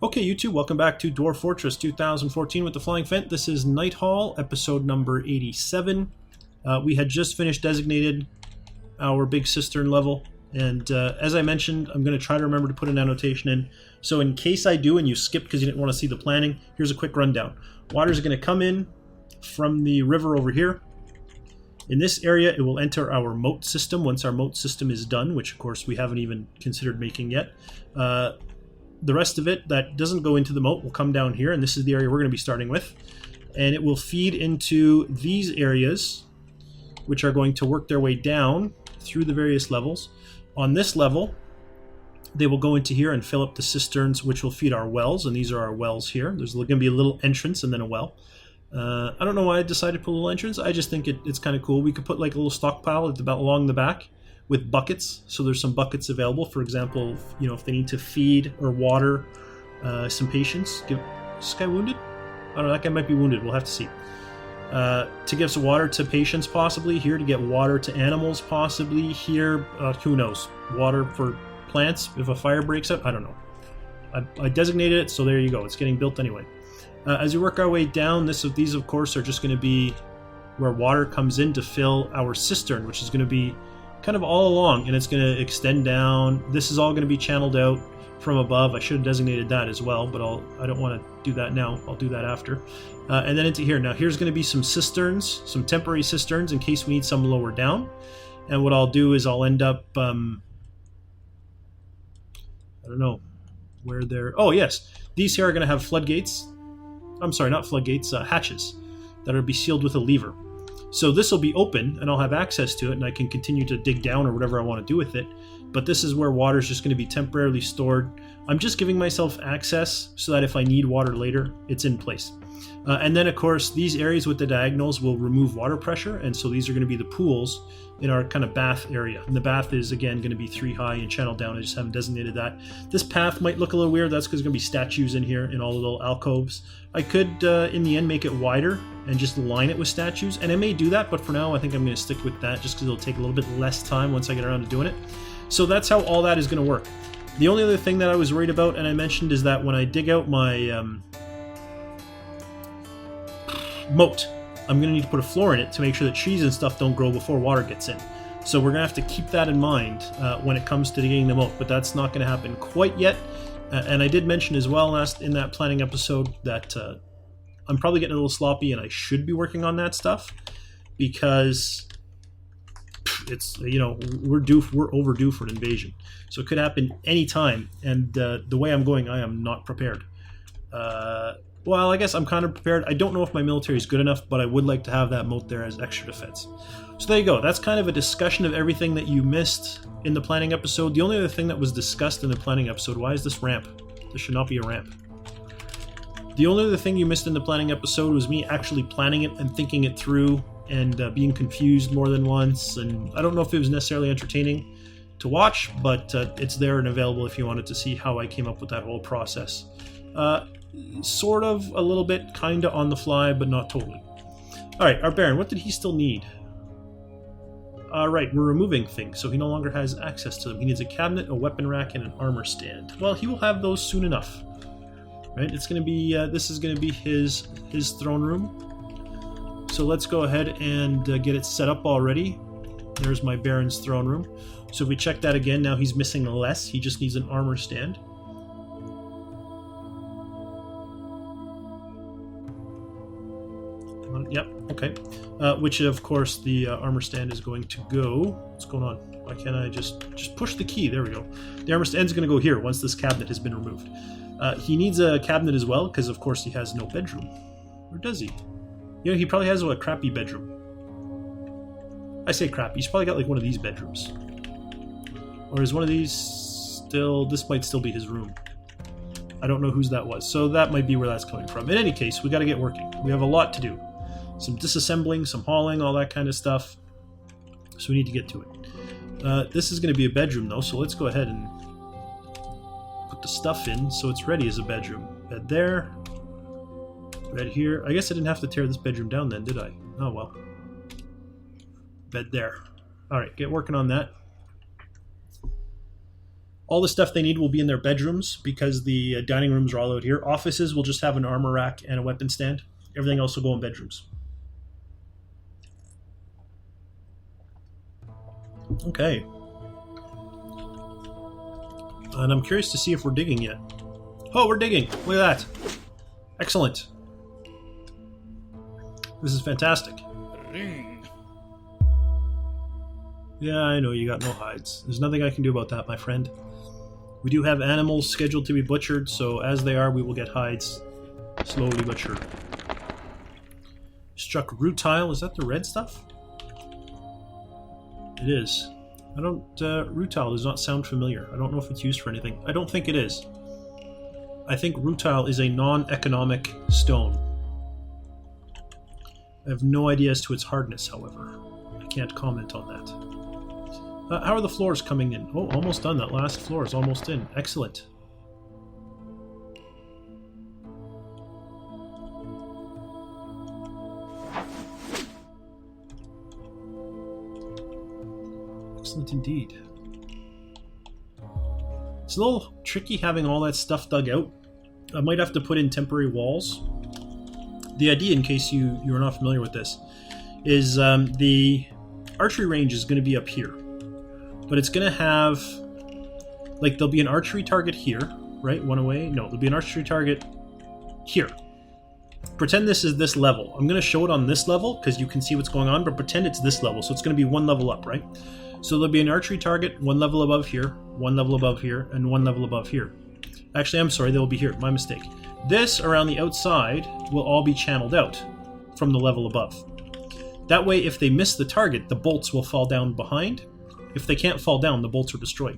Okay, YouTube, welcome back to Dwarf Fortress 2014 with the Flying Phent. This is Nighthall, episode number 87. We had just finished designated our big cistern level, and as I mentioned, I'm going to try to remember to put an annotation in. So in case I do and you skip because you didn't want to see the planning, here's a quick rundown. Water is going to come in from the river over here. In this area, it will enter our moat system once our moat system is done, which of course we haven't even considered making yet. The rest of it that doesn't go into the moat will come down here, and this is the area we're going to be starting with. And it will feed into these areas, which are going to work their way down through the various levels. On this level, they will go into here and fill up the cisterns, which will feed our wells, and these are our wells here. There's going to be a little entrance and then a well. I don't know why I decided to put a little entrance. I just think it's kind of cool. We could put like a little stockpile along the back with buckets, so there's some buckets available. For example, if they need to feed or water some patients. Is this guy wounded? I don't know, that guy might be wounded, we'll have to see. To give some water to patients possibly, here to get water to animals possibly, here, who knows, water for plants if a fire breaks out, I don't know. I designated it, so there you go, it's getting built anyway. As we work our way down, these of course are just going to be where water comes in to fill our cistern, which is going to be kind of all along, and it's going to extend down. This is all going to be channeled out from above. I should have designated that as well, but I don't want to do that now. I'll do that after. And then into here. Now here's going to be some cisterns, some temporary cisterns in case we need some lower down. And what I'll do is I'll end up, I don't know where they're, oh yes, these here are going to have floodgates. I'm sorry, not floodgates, hatches that will be sealed with a lever. So this will be open, and I'll have access to it, and I can continue to dig down or whatever I want to do with it. But this is where water is just going to be temporarily stored. I'm just giving myself access so that if I need water later, it's in place. And then, of course, these areas with the diagonals will remove water pressure, and so these are going to be the pools in our kind of bath area. And the bath is, again, going to be 3 high and channeled down. I just haven't designated that. This path might look a little weird. That's because there's going to be statues in here in all the little alcoves. I could, in the end, make it wider and just line it with statues, and I may do that, but for now I think I'm going to stick with that just because it'll take a little bit less time once I get around to doing it. So that's how all that is going to work. The only other thing that I was worried about, and I mentioned, is that when I dig out my moat, I'm going to need to put a floor in it to make sure that trees and stuff don't grow before water gets in. So we're going to have to keep that in mind when it comes to digging the moat, but that's not going to happen quite yet. And I did mention as well in that planning episode that I'm probably getting a little sloppy, and I should be working on that stuff because it's, we're overdue for an invasion. So it could happen anytime, and the way I'm going, I am not prepared. Well, I guess I'm kind of prepared. I don't know if my military is good enough, but I would like to have that moat there as extra defense. So there you go. That's kind of a discussion of everything that you missed in the planning episode. The only other thing that was discussed in the planning episode, why is this ramp? There should not be a ramp. The only other thing you missed in the planning episode was me actually planning it and thinking it through and being confused more than once. And I don't know if it was necessarily entertaining to watch, but it's there and available if you wanted to see how I came up with that whole process. Sort of, a little bit, kind of on the fly, but not totally. Alright, our Baron, what did he still need? Right, we're removing things, so he no longer has access to them. He needs a cabinet, a weapon rack, and an armor stand. Well, he will have those soon enough. Right, it's going to be, this is going to be his throne room. So let's go ahead and get it set up already. There's my Baron's throne room. So if we check that again, now he's missing less. He just needs an armor stand. Yep, okay. Which, of course, the armor stand is going to go. What's going on? Why can't I just push the key? There we go. The armor stand is going to go here once this cabinet has been removed. He needs a cabinet as well, because, of course, he has no bedroom. Or does he? He probably has a crappy bedroom. I say crappy. He's probably got, like, one of these bedrooms. Or is one of these still... This might still be his room. I don't know whose that was. So that might be where that's coming from. In any case, we got to get working. We have a lot to do. Some disassembling, some hauling, all that kind of stuff. So we need to get to it. This is going to be a bedroom, though, so let's go ahead and put the stuff in so it's ready as a bedroom. Bed there. Bed here. I guess I didn't have to tear this bedroom down then, did I? Oh, well. Bed there. Alright, get working on that. All the stuff they need will be in their bedrooms because the dining rooms are all out here. Offices will just have an armor rack and a weapon stand. Everything else will go in bedrooms. Okay. And I'm curious to see if we're digging yet. Oh, we're digging! Look at that! Excellent. This is fantastic. Yeah, I know you got no hides. There's nothing I can do about that, my friend. We do have animals scheduled to be butchered, so as they are, we will get hides. Slowly but sure. Struck rutile. Is that the red stuff? It is. I don't... rutile does not sound familiar. I don't know if it's used for anything. I don't think it is. I think rutile is a non-economic stone. I have no idea as to its hardness, however. I can't comment on that. How are the floors coming in? Oh, almost done. That last floor is almost in. Excellent. Excellent indeed. It's a little tricky having all that stuff dug out. I might have to put in temporary walls. The idea, in case you're not familiar with this, is the archery range is going to be up here. But it's going to have... like, there'll be an archery target here, right? One away? No, there'll be an archery target here. Pretend this is this level. I'm going to show it on this level because you can see what's going on, but pretend it's this level. So it's going to be one level up, right? So there'll be an archery target, one level above here, one level above here, and one level above here. Actually, I'm sorry, they'll be here. My mistake. This, around the outside, will all be channeled out from the level above. That way, if they miss the target, the bolts will fall down behind. If they can't fall down, the bolts are destroyed.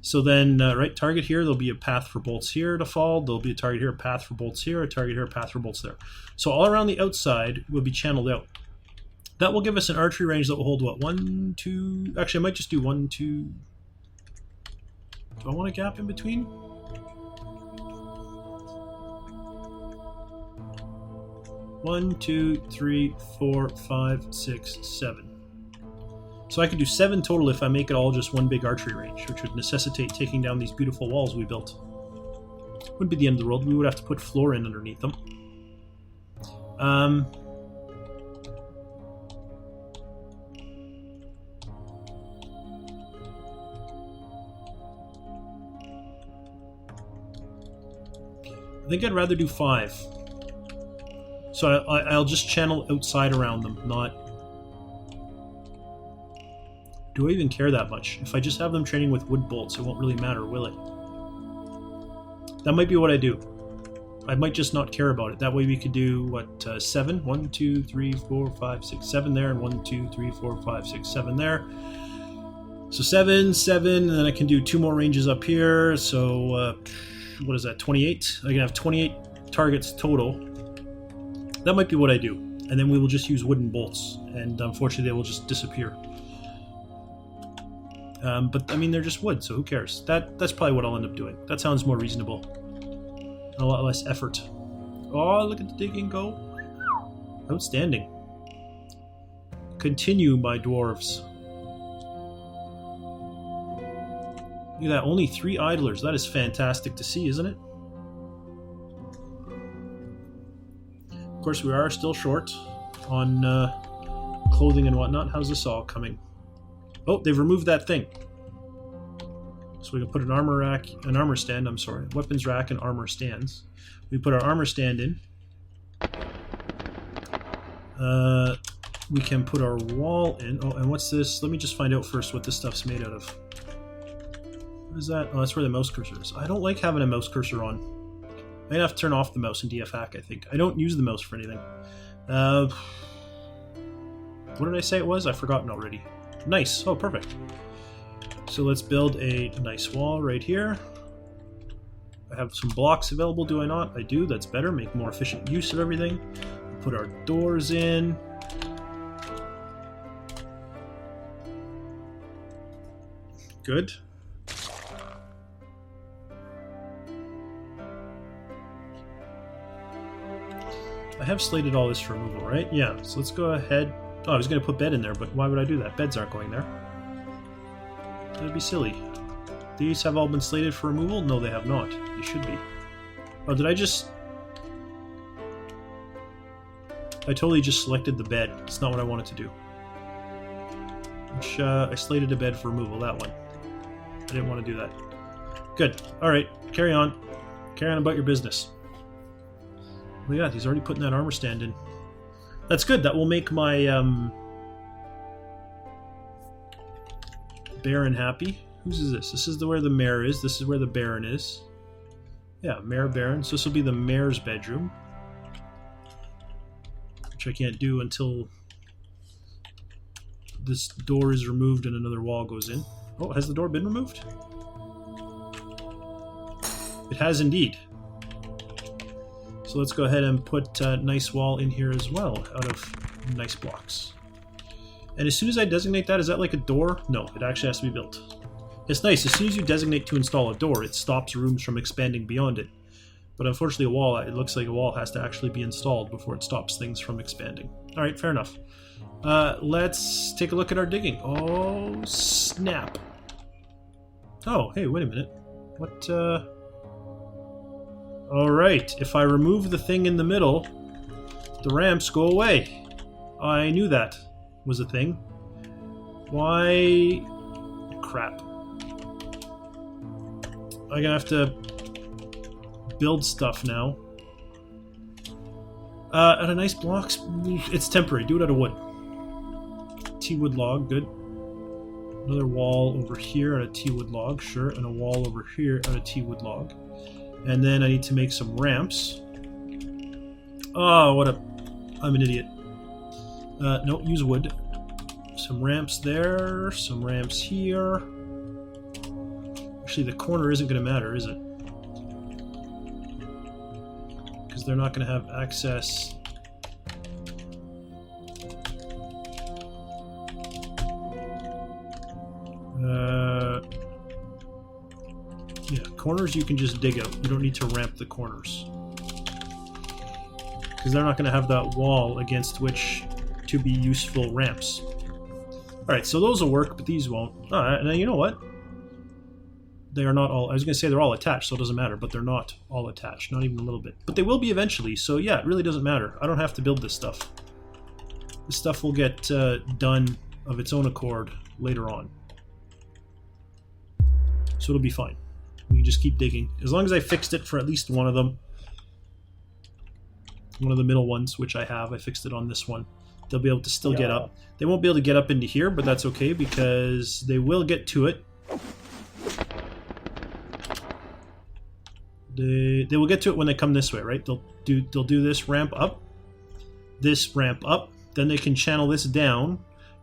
So then, right, target here, there'll be a path for bolts here to fall. There'll be a target here, a path for bolts here, a target here, a path for bolts there. So all around the outside will be channeled out. That will give us an archery range that will hold, what, 1, 2... Actually, I might just do 1, 2... Do I want a gap in between? 1, 2, 3, 4, 5, 6, 7. So I can do 7 total if I make it all just one big archery range, which would necessitate taking down these beautiful walls we built. Wouldn't be the end of the world. We would have to put floor in underneath them. I think I'd rather do 5. So I'll just channel outside around them, not... Do I even care that much? If I just have them training with wood bolts, it won't really matter, will it? That might be what I do. I might just not care about it. That way we could do, what, 7? 1, 2, 3, 4, 5, 6, 7 there, and 1, 2, 3, 4, 5, 6, 7 there. So 7, 7, and then I can do 2 more ranges up here, so... what is that, 28? I can have 28 targets total. That might be what I do. And then we will just use wooden bolts. And unfortunately they will just disappear. But I mean, they're just wood, so who cares? That's probably what I'll end up doing. That sounds more reasonable. And a lot less effort. Oh, look at the digging go. Outstanding. Continue, my dwarves. Look at that, only 3 idlers. That is fantastic to see, isn't it? Of course, we are still short on clothing and whatnot. How's this all coming? Oh, they've removed that thing. So we can put an armor rack, an armor stand, I'm sorry, weapons rack and armor stands. We put our armor stand in. We can put our wall in. Oh, and what's this? Let me just find out first what this stuff's made out of. What is that? Oh, that's where the mouse cursor is. I don't like having a mouse cursor on. I might have to turn off the mouse in DF hack, I think. I don't use the mouse for anything. What did I say it was? I've forgotten already. Nice. Oh, perfect. So let's build a nice wall right here. I have some blocks available, do I not? I do. That's better. Make more efficient use of everything. Put our doors in. Good. I have slated all this for removal, right? Yeah, so let's go ahead. Oh, I was going to put bed in there, but why would I do that? Beds aren't going there. That'd be silly. These have all been slated for removal? No, they have not. They should be. Oh, did I just... I totally just selected the bed. It's not what I wanted to do. Which, I slated a bed for removal, that one. I didn't want to do that. Good. Alright, carry on. Carry on about your business. Oh yeah, he's already putting that armor stand in. That's good. That will make my Baron happy. Whose is this? This is where the mayor is. This is where the Baron is. Yeah, Mayor Baron. So this will be the mayor's bedroom. Which I can't do until this door is removed and another wall goes in. Oh, has the door been removed? It has indeed. So let's go ahead and put a nice wall in here as well, out of nice blocks. And as soon as I designate that, is that like a door? No, it actually has to be built. It's nice, as soon as you designate to install a door, it stops rooms from expanding beyond it. But unfortunately a wall, it looks like a wall has to actually be installed before it stops things from expanding. Alright, fair enough. Let's take a look at our digging. Oh, snap. Oh, hey, wait a minute. What, Alright, if I remove the thing in the middle, the ramps go away. I knew that was a thing. Why... Crap. I'm gonna have to build stuff now. Out of nice blocks? It's temporary. Do it out of wood. T-wood log, good. Another wall over here out of T-wood log, sure. And a wall over here out of T-wood log. And then I need to make some ramps. Oh, what a... I'm an idiot. No, use wood. Some ramps there, some ramps here. Actually, the corner isn't going to matter, is it? Because they're not going to have access... Yeah, corners you can just dig out. You don't need to ramp the corners. Because they're not going to have that wall against which to be useful ramps. Alright, so those will work, but these won't. Alright, now you know what? They are not all... I was going to say they're all attached, so it doesn't matter, but they're not all attached. Not even a little bit. But they will be eventually, so yeah, it really doesn't matter. I don't have to build this stuff. This stuff will get done of its own accord later on. So it'll be fine. We can just keep digging. As long as I fixed it for at least one of them. One of the middle ones, which I have. I fixed it on this one. They'll be able to still get up. They won't be able to get up into here, but that's okay because they will get to it. They will get to it when they come this way, right? They'll do this ramp up. This ramp up. Then they can channel this down,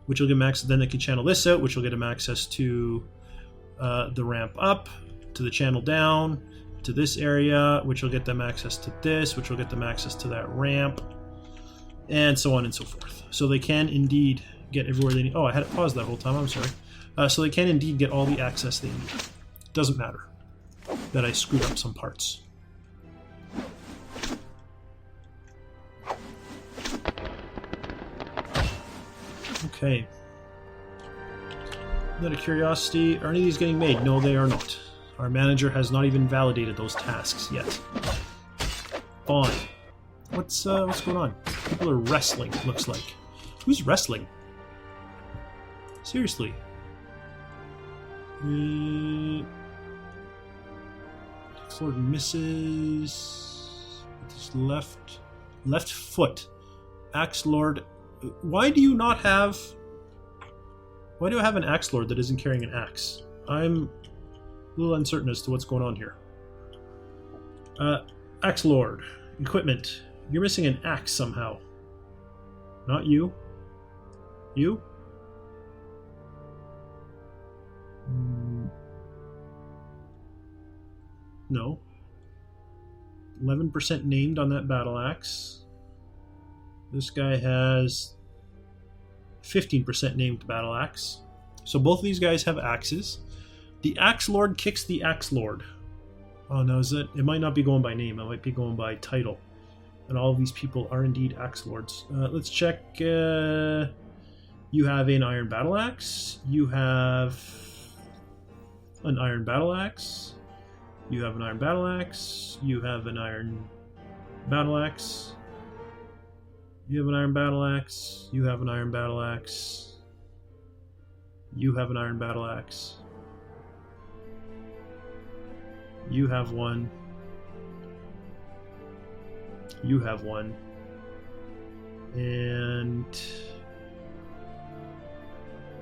which will give them access. Then they can channel this out, which will get them access to the ramp up, to the channel down, to this area, which will get them access to this, which will get them access to that ramp, and so on and so forth. So they can indeed get everywhere they need. Oh, I had it paused that whole time, I'm sorry. So they can indeed get all the access they need. Doesn't matter that I screwed up some parts. Okay. Out of curiosity, are any of these getting made? No, they are not. Our manager has not even validated those tasks yet. Fine. What's going on? People are wrestling, looks like. Who's wrestling? Seriously. Lord misses with his left foot. Axe Lord. Why do you not have... Why do I have an Axe Lord that isn't carrying an axe? I'm a little uncertain as to what's going on here. Axe Lord. Equipment. You're missing an axe somehow. Not you. You? No. 11% named on that battle axe. This guy has 15% named battle axe. So both of these guys have axes. The Axe Lord kicks the Axe Lord. Oh no, is it? It might not be going by name. It might be going by title. And all of these people are indeed Axe Lords. Let's check. You have an Iron Battle Axe. You have An iron battle axe. You have an iron battle axe. You have an iron battle axe. You have an iron battle axe. You have an iron battle axe. You have an iron battle axe. You have one. You have one. And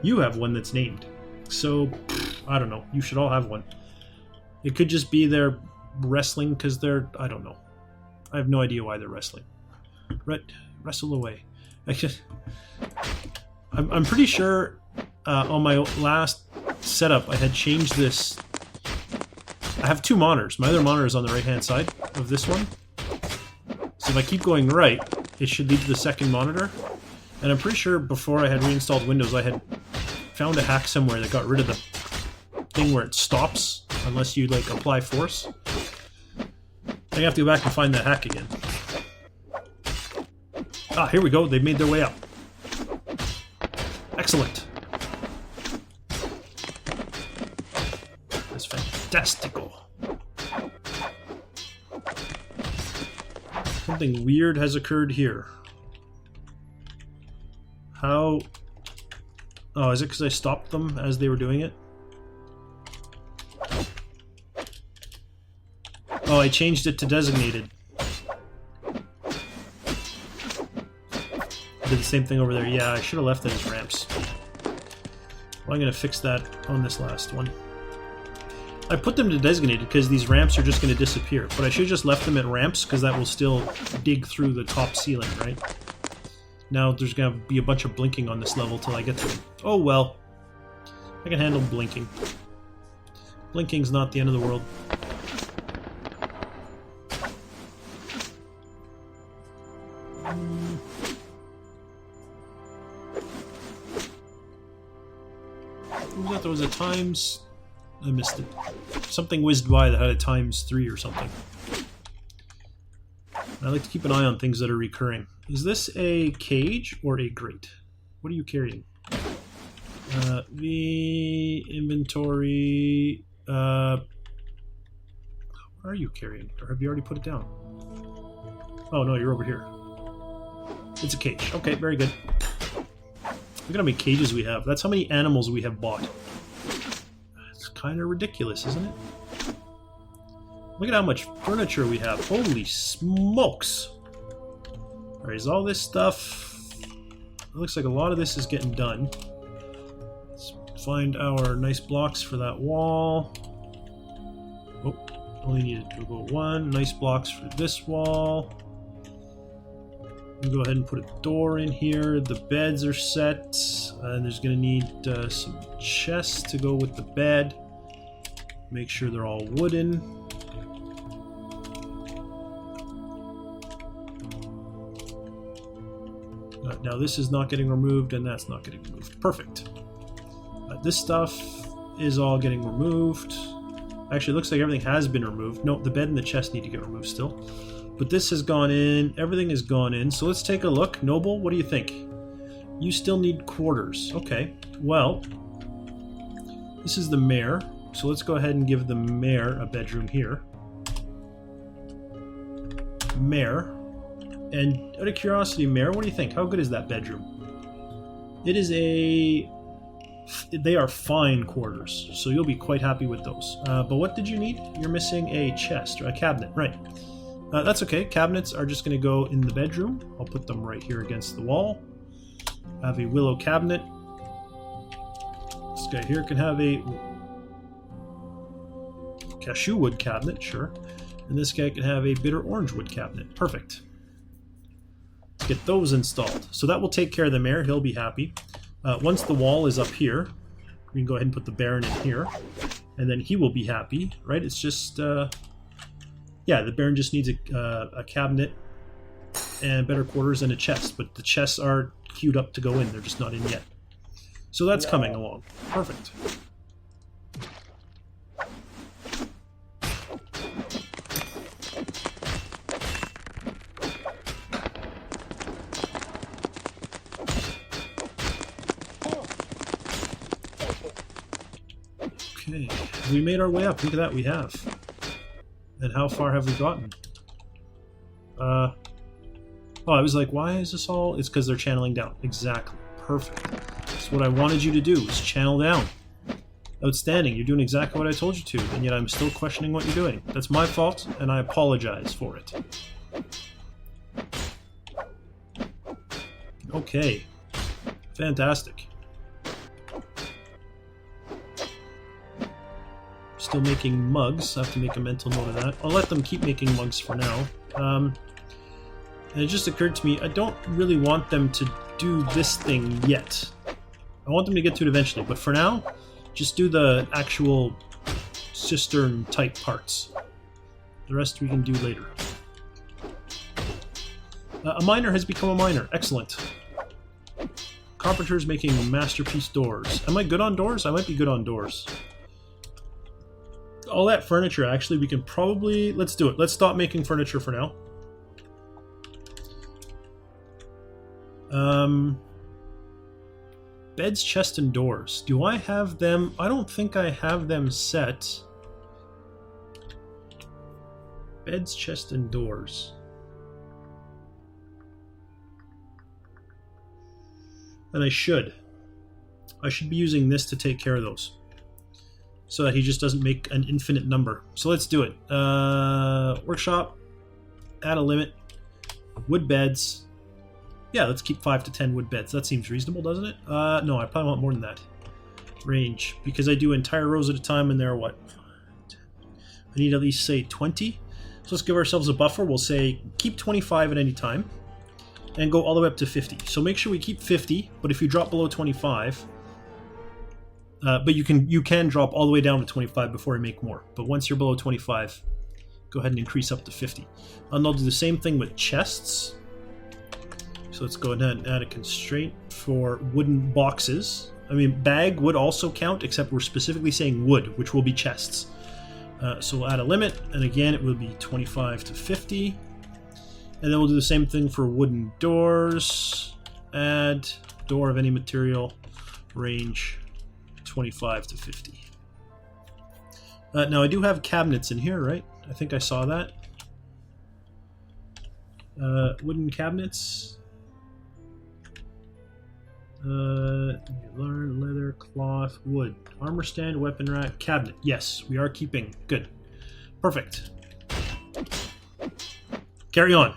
you have one that's named. So, I don't know. You should all have one. It could just be they're wrestling because they're... I don't know. I have no idea why they're wrestling. Wrestle away. I'm pretty sure on my last setup I had changed this. I have two monitors. My other monitor is on the right-hand side of this one. So if I keep going right, it should lead to the second monitor. And I'm pretty sure before I had reinstalled Windows, I had found a hack somewhere that got rid of the thing where it stops unless you like apply force. I have to go back and find that hack again. Ah, here we go. They've made their way up. Excellent. That's fantastical. Something weird has occurred here. How... Oh, is it because I stopped them as they were doing it? Oh, I changed it to designated. Did the same thing over there. Yeah, I should have left it as ramps. Well, I'm going to fix that on this last one. I put them to designated because these ramps are just going to disappear. But I should have just left them at ramps because that will still dig through the top ceiling, right? Now there's going to be a bunch of blinking on this level till I get to them. Oh well. I can handle blinking. Blinking's not the end of the world. Who thought there was a times... I missed it. Something whizzed by that had a ×3 or something. I like to keep an eye on things that are recurring. Is this a cage or a grate? What are you carrying? The inventory... what are you carrying? Or have you already put it down? Oh no, you're over here. It's a cage. Okay, very good. Look at how many cages we have. That's how many animals we have bought. It's kind of ridiculous, isn't it? Look at how much furniture we have. Holy smokes! Alright, is all this stuff... It looks like a lot of this is getting done. Let's find our nice blocks for that wall. Oh, only needed to go one. Nice blocks for this wall. We'll go ahead and put a door in here. The beds are set. And there's going to need some chests to go with the bed. Make sure they're all wooden. Now this is not getting removed and that's not getting removed. Perfect. This stuff is all getting removed. Actually, it looks like everything has been removed. No, the bed and the chest need to get removed still. But this has gone in. Everything has gone in. So let's take a look. Noble, what do you think? You still need quarters. Okay. Well, this is the mayor. So let's go ahead and give the mayor a bedroom here. Mayor. And out of curiosity, Mayor, what do you think? How good is that bedroom? It is a... They are fine quarters, so you'll be quite happy with those. But what did you need? You're missing a chest, or a cabinet, right. That's okay. Cabinets are just going to go in the bedroom. I'll put them right here against the wall. I have a willow cabinet. This guy here can have a cashew wood cabinet, sure. And this guy can have a bitter orange wood cabinet. Perfect. Let's get those installed. So that will take care of the mayor. He'll be happy. Once the wall is up here, we can go ahead and put the Baron in here. And then he will be happy, right? It's just... yeah, the Baron just needs a cabinet and better quarters and a chest. But the chests are queued up to go in. They're just not in yet. So that's coming along. Perfect. Okay, we made our way up. Look at that, we have. And how far have we gotten? Oh, I was like, why is this all? It's because they're channeling down. Exactly. Perfect. That's what I wanted you to do, is channel down. Outstanding. You're doing exactly what I told you to, and yet I'm still questioning what you're doing. That's my fault, and I apologize for it. Okay. Fantastic. Still making mugs. I have to make a mental note of that. I'll let them keep making mugs for now. And it just occurred to me, I don't really want them to do this thing yet. I want them to get to it eventually, but for now, just do the actual cistern-type parts. The rest we can do later. A miner has become a miner. Excellent. Carpenter's making masterpiece doors. Am I good on doors? I might be good on doors. All that furniture, actually, we can probably... Let's do it. Let's stop making furniture for now. Beds, chest, and doors. Do I have them? I don't think I have them set. Beds, chest, and doors. And I should. I should be using this to take care of those, so that he just doesn't make an infinite number. So let's do it. Workshop. Add a limit. Wood beds. Yeah, let's keep 5 to 10 wood beds. That seems reasonable, doesn't it? No, I probably want more than that. Range. Because I do entire rows at a time, and there are what? I need at least, say, 20. So let's give ourselves a buffer. We'll say keep 25 at any time, and go all the way up to 50. So make sure we keep 50, but if you drop below 25... but you can drop all the way down to 25 before you make more. But once you're below 25, go ahead and increase up to 50. And I'll do the same thing with chests. So let's go ahead and add a constraint for wooden boxes. I mean, bag would also count, except we're specifically saying wood, which will be chests. So we'll add a limit, and again, it will be 25 to 50. And then we'll do the same thing for wooden doors. Add door of any material, range 25 to 50. Now I do have cabinets in here, right? I think I saw that. Wooden cabinets. Leather, cloth, wood, armor stand, weapon rack, cabinet. Yes, we are keeping. Good. Perfect. Carry on.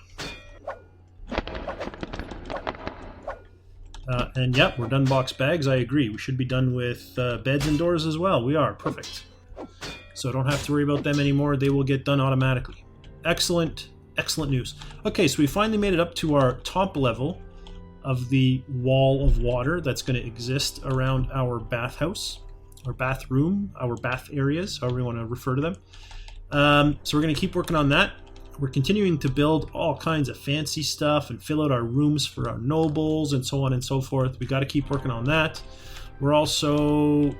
And yep, we're done box bags. I agree. We should be done with beds and doors as well. We are. Perfect. So I don't have to worry about them anymore. They will get done automatically. Excellent. Excellent news. Okay, so we finally made it up to our top level of the wall of water that's going to exist around our bathhouse, or bathroom, our bath areas, however you want to refer to them. So we're going to keep working on that. We're continuing to build all kinds of fancy stuff and fill out our rooms for our nobles and so on and so forth. We got to keep working on that. We're also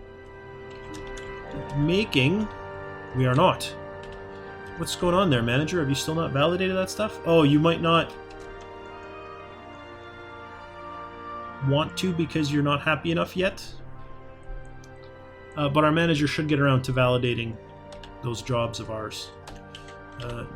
making... We are not. What's going on there, manager? Have you still not validated that stuff? Oh, you might not want to because you're not happy enough yet. But our manager should get around to validating those jobs of ours.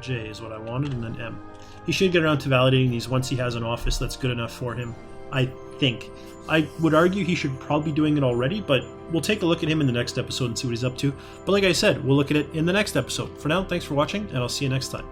J is what I wanted, and then M. He should get around to validating these once he has an office that's good enough for him, I think. I would argue he should probably be doing it already, but we'll take a look at him in the next episode and see what he's up to. But like I said, we'll look at it in the next episode. For now, thanks for watching, and I'll see you next time.